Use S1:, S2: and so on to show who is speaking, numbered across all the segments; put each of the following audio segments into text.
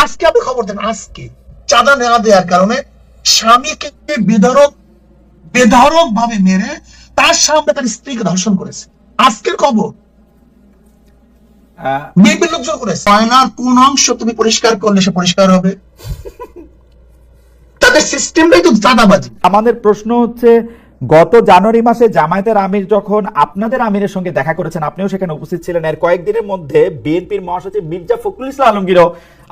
S1: আজকে আপনি খবর দেন, আজকে চাঁদা নেওয়া দেওয়ার কারণে স্বামীকে বেধড়ক ভাবে মেরে তার সামনে তার স্ত্রীকে ধর্ষণ করেছে। আজকের খবর বিএনপির লোকজন করেছে। ময়নার কোন অংশ তুমি পরিষ্কার করলে সে পরিষ্কার হবে? তাদের সিস্টেমটাই তো চাঁদাবাজি।
S2: আমাদের প্রশ্ন হচ্ছে, গত জানুয়ারি মাসে জামায়াতের আমির যখন আপনাদের আমিরের সঙ্গে দেখা করেছেন, আপনিও সেখানে উপস্থিত ছিলেন, এর কয়েকদিনের মধ্যে বিএনপির মহাসচিব মির্জা ফখরুল ইসলাম আলমগীরও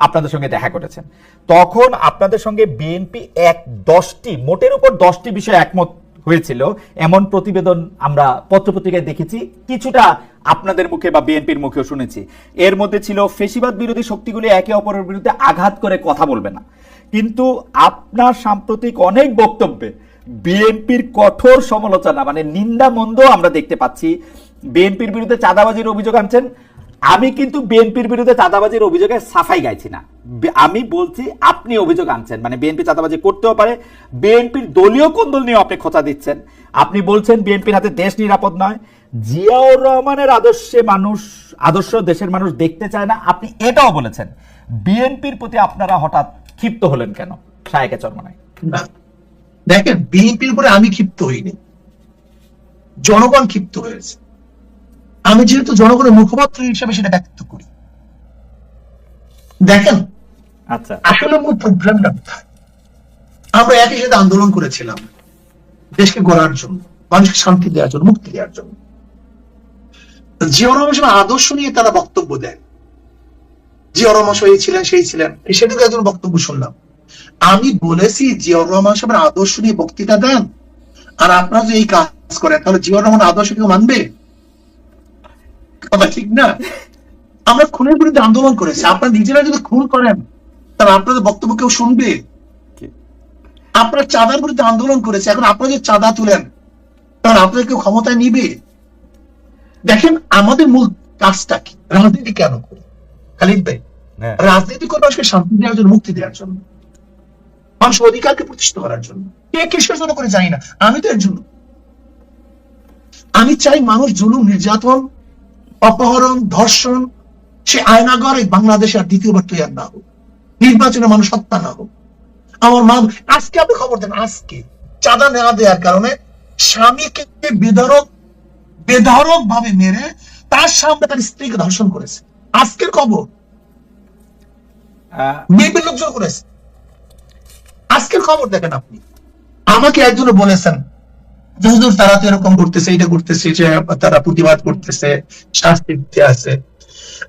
S2: আপনাদের সঙ্গে দেখা করেছেন। তখন আপনাদের সঙ্গে বিএনপি মোটের উপর 10টি বিষয়ে একমত হয়েছিল, এমন প্রতিবেদন আমরা পত্রপত্রিকায় দেখেছি, কিছুটা আপনাদের মুখে বা বিএনপির মুখেও শুনেছি। এর মধ্যে ছিল ফেসিবাদ বিরোধী শক্তিগুলি একে অপরের বিরুদ্ধে আঘাত করে কথা বলবে না। কিন্তু আপনার সাম্প্রতিক অনেক বক্তব্যে বিএনপির কঠোর সমালোচনা, মানে নিন্দা মন্দ আমরা দেখতে পাচ্ছি। বিএনপির বিরুদ্ধে চাঁদাবাজির অভিযোগ আনছেন। আমি কিন্তু বিএনপির বিরুদ্ধে চাঁদাবাজির অভিযোগে সাফাই গাইছি না, আমি বলছি আপনি অভিযোগ আনছেন, মানে বিএনপি চাঁদাবাজি করতেও পারে। বিএনপির দলীয় কোন্দল নিয়ে আপনি খোঁচা দিচ্ছেন। আপনি বলছেন বিএনপির হাতে দেশ নিরাপদ নয়, জিয়াউর রহমানের আদর্শ দেশের মানুষ দেখতে চায় না, আপনি এটাও বলেছেন। বিএনপির প্রতি আপনারা হঠাৎ ক্ষিপ্ত হলেন কেন? শায়েকে চরমনাই
S1: না, দেখেন, বিএনপির উপরে আমি ক্ষিপ্ত হইনি, জনগণ ক্ষিপ্ত হয়েছে। আমি যেহেতু জনগণের মুখপাত্র হিসেবে সেটা ব্যক্ত করি। দেখেন,
S2: আচ্ছা,
S1: আসলে মূল প্রবলেমটা কোথায়? আমরা একই সাথে আন্দোলন করেছিলাম দেশকে গড়ার জন্য, মানুষকে শান্তি দেওয়ার জন্য, মুক্তি দেওয়ার জন্য। জিয়াউর রহমান আদর্শ নিয়ে তারা বক্তব্য দেয়, জিয়াউর রহমান এই ছিলেন সেই ছিলেন, সেটুকু একজন বক্তব্য শুনলাম। আমি বলেছি জিয়াউর রহমান সাহেবের আদর্শ নিয়ে বক্তৃতা দেন, আর আপনারা যদি এই কাজ করেন তাহলে জিয়াউর রহমান আদর্শ কেউ মানবে? কথা ঠিক না? আমরা খুনের বিরুদ্ধে আন্দোলন করেছি, আপনারা নিজেরা যদি খুন করেন তাহলে আপনাদের বক্তব্য কেউ শুনবে? আপনারা চাঁদার বিরুদ্ধে আন্দোলন করেছে, এখন আপনারা যদি চাঁদা তুলেন তাহলে আপনাদের কেউ ক্ষমতায় নিবে? দেখেন, আমাদের মূল কাজটা কি? রাজনীতি কেন করি খালিদ ভাই? রাজনীতি করে মানুষকে শান্তি দেওয়ার জন্য, মুক্তি দেওয়ার জন্য, মানুষের অধিকারকে প্রতিষ্ঠিত করার জন্য। কে কিসের জন্য করে জানি না, আমি তো এর জন্য। আমি চাই মানুষ জুলুম, নির্যাতন, অপহরণ, ধর্ষণ, সে আয়নাগর এই বাংলাদেশে আর দ্বিতীয়বার তৈরি না হোক, নির্বাচনে মানুষ হত্যা না হোক। আমার মা, আজকে আপনি খবর দেন, আজকে চাঁদা নেওয়া দেওয়ার কারণে স্বামীকে বেধড়ক ভাবে মেরে তার সামনে তার স্ত্রীকে ধর্ষণ করেছে। আজকের খবর বিএনপির লোকজন করেছে। আজকের খবর দেখেন আপনি। আমাকে একজন বলেছেন যে হুজুর তারা তো এরকম করতেছে, এটা করতেছে, তারা প্রতিবাদ করতেছে, শাস্তি দিতে আছে।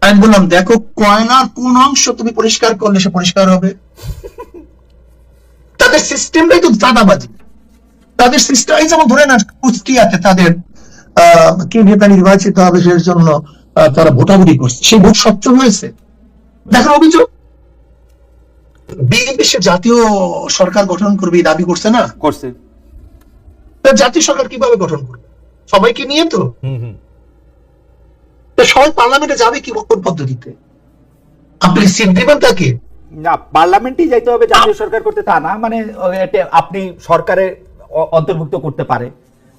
S1: আমি বললাম, দেখো, কয়লার কোন অংশ তুমি পরিষ্কার করলে সে পরিষ্কার হবে? তাদের সিস্টেমটাই তো চাঁদাবাজি। তাদের সিস্টেম, যেমন ধরে না কুষ্টিয়াতে তাদের কে নেতা নির্বাচিত হবে সে জন্য তারা ভোটাভুটি করছে, সেই ভোট স্বচ্ছ হয়েছে। দেখেন অভিযোগ, বিএনপি সে জাতীয় সরকার গঠন করবে দাবি করছে না?
S2: করছে।
S1: জাতীয় সরকার কিভাবে গঠন করবে? সবাইকে নিয়ে তো। সবাই পার্লামেন্টে যাবে কি কোন পদ্ধতিতে? আপনি সিট দিবেন তাকে?
S2: না, পার্লামেন্টেই যাইতে হবে জাতীয় সরকার করতে, তা না, মানে আপনি সরকারে অন্তর্ভুক্ত করতে পারে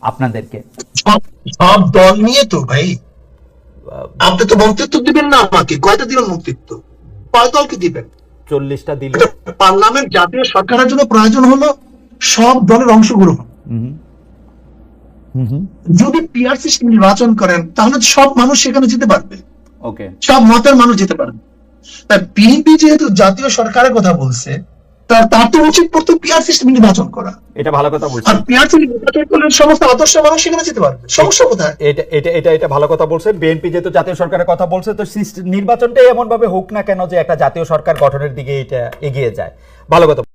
S2: আপনাদেরকে।
S1: সব দল নিয়ে তো ভাই, আপনি তো মন্ত্রিত্ব দিবেন না আমাকে। কয়টা দিবেন মন্ত্রিত্ব? কয় দলকে দিবেন?
S2: 40টা দিল।
S1: পার্লামেন্ট জাতীয় সরকারের জন্য প্রয়োজন হলো সব দলের অংশগ্রহণ। যদি পিআর সিস্টেম নির্বাচন করেন তাহলে সব মানুষ সেখানে যেতে পারবে, সব মতের মানুষ যেতে পারবে। তাই বিএনপি যেহেতু জাতীয় সরকারের কথা বলছে, তার তো উচিত প্রথম পিআর সিস্টেম নির্বাচন করা।
S2: এটা ভালো কথা বলছেন।
S1: আর পিআর সিস্টেম নির্বাচন করলে সমস্ত আদর্শ মানুষ সেখানে যেতে পারবে। সমস্যা কোথায়?
S2: এটা ভালো কথা বলছেন। বিএনপি যেহেতু জাতীয় সরকারের কথা বলছে, তো নির্বাচনটাই এমন ভাবে হোক না কেন যে একটা জাতীয় সরকার গঠনের দিকে এটা এগিয়ে যায়। ভালো কথা।